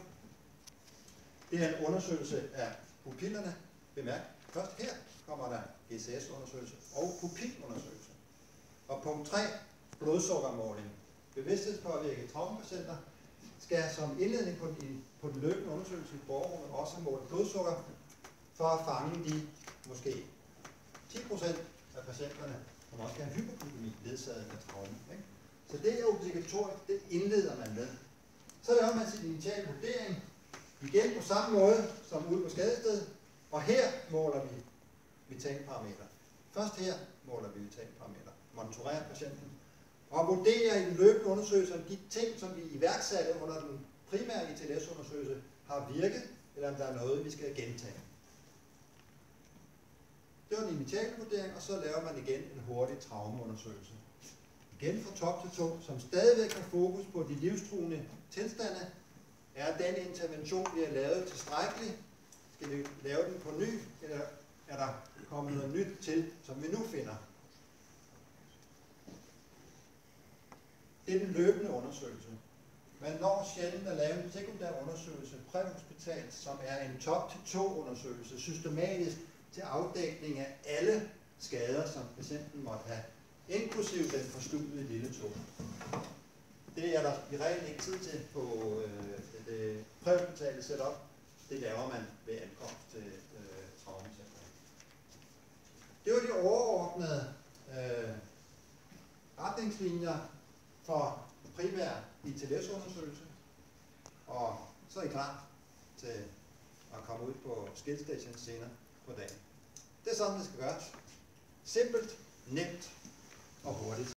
Det er en undersøgelse af pupillerne. Bemærk, først her kommer der GCS-undersøgelse og pupillundersøgelse. Og punkt 3, blodsukkermåling. Bevidsthedspåvirkede traumapatienter skal som indledning på den løbende undersøgelse i borgerrummet også måle blodsukker for at fange de måske 10% af patienterne, som også kan have hypoglykemi ledsaget af traume. Ikke? Så det er obligatorisk, det indleder man med. Så laver man sin initiale vurdering, igen på samme måde som ude på skadestedet, og her måler vi vitalparametre. Først her måler vi vitalparametre, monitorerer patienten, og vurderer i den løbende undersøgelse, om de ting, som vi iværksatte under den primære ITLS-undersøgelse, har virket, eller om der er noget, vi skal gentage. Det var den initiale vurdering, og så laver man igen en hurtig traumeundersøgelse. Igen fra top til to, som stadigvæk har fokus på de livstruende tilstande. Er den intervention, vi har lavet, tilstrækkelig? Skal vi lave den på ny, eller er der kommet noget nyt til, som vi nu finder? Det er den løbende undersøgelse. Man når sjældent at lave en sekundær undersøgelse præhospitalt, som er en top-til-to undersøgelse, systematisk, til afdækning af alle skader, som patienten måtte have, inklusive den forstuvede lille tog. Det er der i regel ikke tid til på det præhospitale setup. Det laver man ved ankomst til traumacenteret. Det var de overordnede retningslinjer for primær ITLS-undersøgelse. Og så er I klar til at komme ud på skilstation senere på dagen. Det er sådan, det skal gøres. Simpelt, nemt og hurtigt.